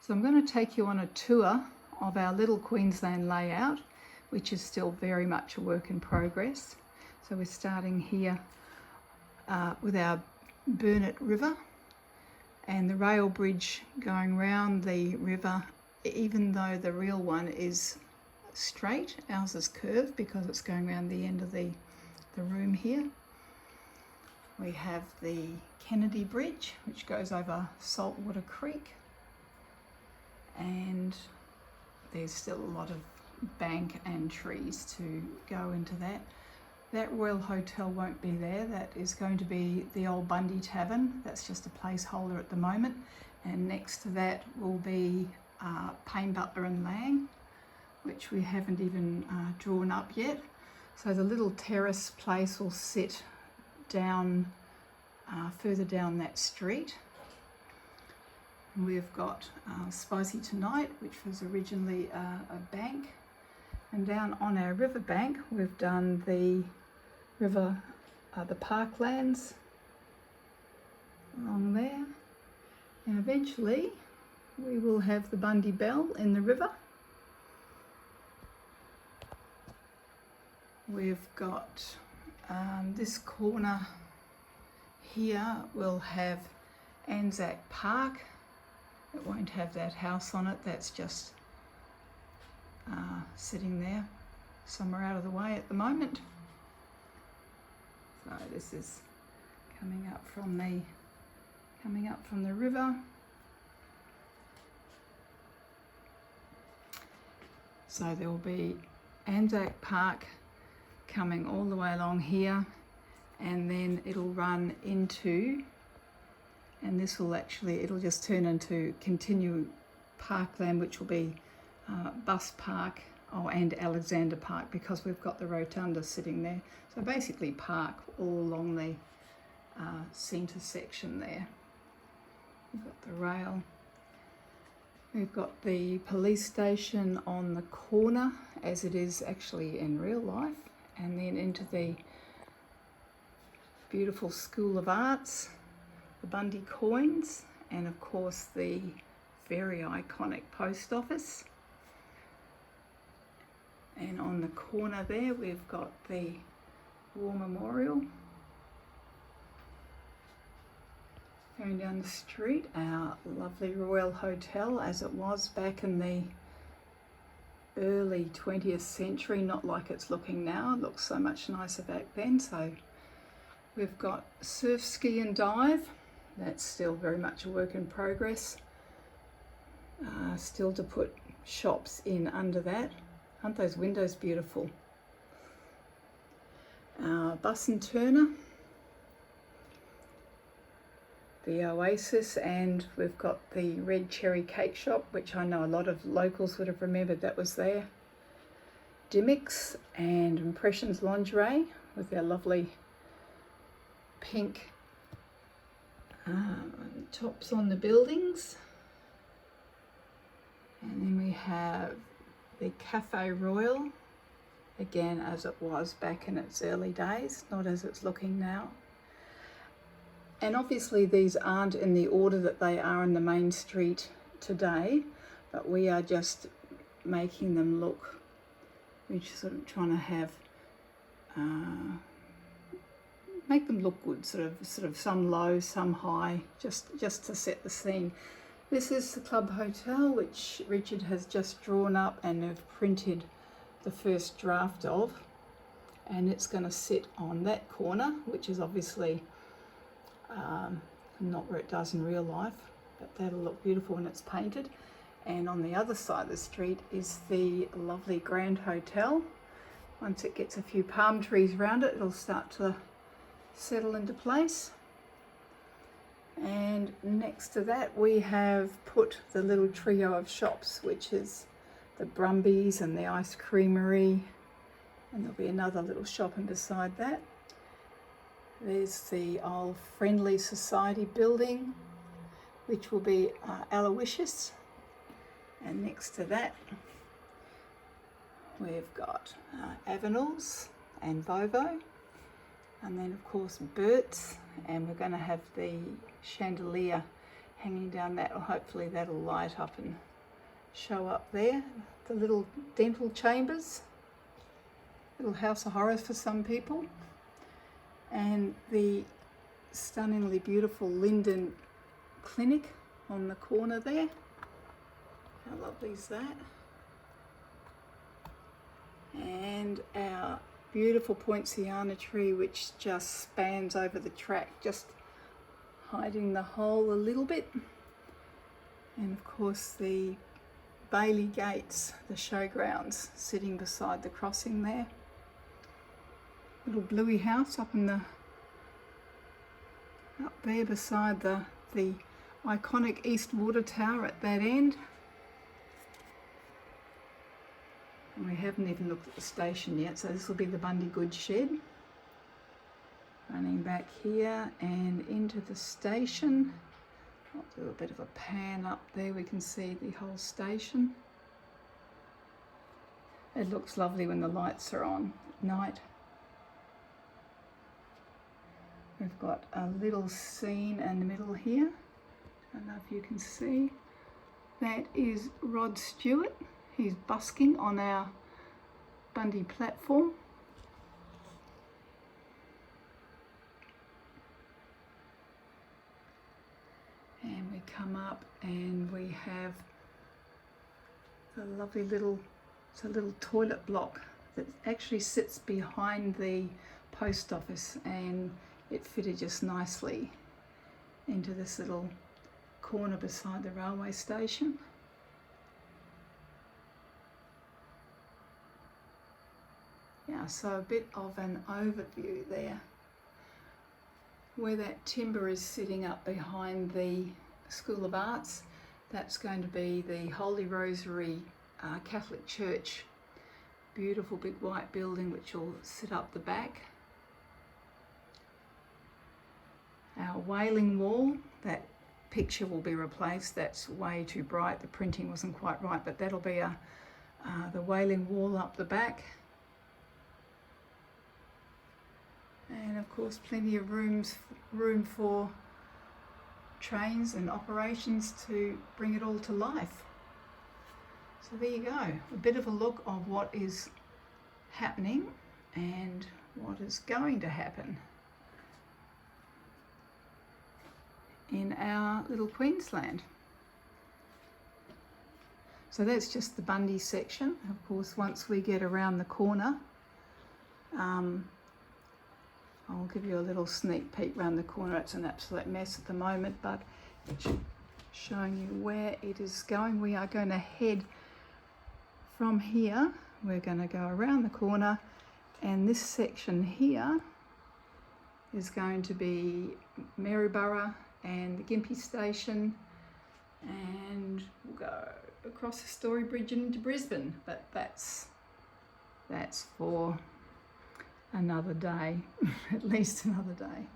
So I'm going to take you on a tour of our Little Queensland layout, which is still very much a work in progress. So we're starting here with our Burnett River and the rail bridge going round the river. Even though the real one is straight, ours is curved because it's going around the end of the room here. We have the Kennedy Bridge, which goes over Saltwater Creek, and there's still a lot of bank and trees to go into that. That Royal Hotel won't be there. That is going to be the old Bundy Tavern. That's just a placeholder at the moment. And next to that will be Payne Butler and Lang, which we haven't even drawn up yet. So the little terrace place will sit down further down that street. We've got Spicy Tonight, which was originally a bank, and down on our river bank we've done the river, the parklands along there, and eventually we will have the Bundy Bell in the river. We've got this corner here will have Anzac Park. It won't have that house on it. That's just sitting there somewhere out of the way at the moment. So this is coming up from the river. So there will be Anzac Park coming all the way along here, and then it'll run into, and this will actually, it'll just turn into continued parkland, which will be Bus Park and Alexander Park, because we've got the rotunda sitting there. So basically park all along the centre section there. We've got the rail. We've got the police station on the corner, as it is actually in real life, and then into the beautiful School of Arts, the Bundy coins, and of course the very iconic post office. And on the corner there we've got the War Memorial. Going down the street, our lovely Royal Hotel as it was back in the early 20th century, not like it's looking now. It looks so much nicer back then. So we've got Surf, Ski and Dive. That's still very much a work in progress. Still to put shops in under that. Aren't those windows beautiful? Bus and Turner, the Oasis, and we've got the Red Cherry Cake Shop, which I know a lot of locals would have remembered that was there. Dimmick's and Impressions Lingerie with their lovely pink tops on the buildings. And then we have the Cafe Royal, again as it was back in its early days, not as it's looking now. And obviously these aren't in the order that they are in the main street today, but we are just making them look, we're just sort of trying to have, make them look good, sort of some low, some high, just to set the scene. This is the Club Hotel, which Richard has just drawn up and have printed the first draft of, and it's going to sit on that corner, which is obviously not where it does in real life, but that'll look beautiful when it's painted. And on the other side of the street is the lovely Grand Hotel. Once it gets a few palm trees around it, it'll start to settle into place. And next to that we have put the little trio of shops, which is the Brumbies and the Ice Creamery, and there'll be another little shop in beside that. There's the old Friendly Society building, which will be Aloysius, and next to that we've got Avenels and Vovo, and then of course Burt's, and we're going to have the chandelier hanging down that, or hopefully that'll light up and show up there. The little dental chambers, little house of horrors for some people, and the stunningly beautiful Linden Clinic on the corner there. How lovely is that? And our beautiful poinciana tree, which just spans over the track, just hiding the hole a little bit. And of course the Bailey Gates, the showgrounds, sitting beside the crossing there. Little bluey house up there beside the iconic East Water Tower at that end. And we haven't even looked at the station yet, so this will be the Bundy goods shed. Running back here and into the station. I'll do a bit of a pan up there, we can see the whole station. It looks lovely when the lights are on at night. We've got a little scene in the middle here. I don't know if you can see. That is Rod Stewart. He's busking on our Bundy platform. And we come up and we have the lovely little toilet block that actually sits behind the post office, and it fitted just nicely into this little corner beside the railway station. Yeah, so a bit of an overview there. Where that timber is sitting up behind the School of Arts, that's going to be the Holy Rosary Catholic Church. Beautiful big white building which will sit up the back. Our Wailing Wall, that picture will be replaced. That's way too bright, the printing wasn't quite right, but that'll be the Wailing Wall up the back. And of course plenty of room for trains and operations to bring it all to life. So there you go, a bit of a look of what is happening and what is going to happen in our Little Queensland. So that's just the Bundy section. Of course, once we get around the corner, I'll give you a little sneak peek round the corner. It's an absolute mess at the moment, but it's showing you where it is going. We are going to head from here. We're going to go around the corner, and this section here is going to be Maryborough and the Gympie station, and we'll go across the Story Bridge into Brisbane, but that's for another day, at least another day.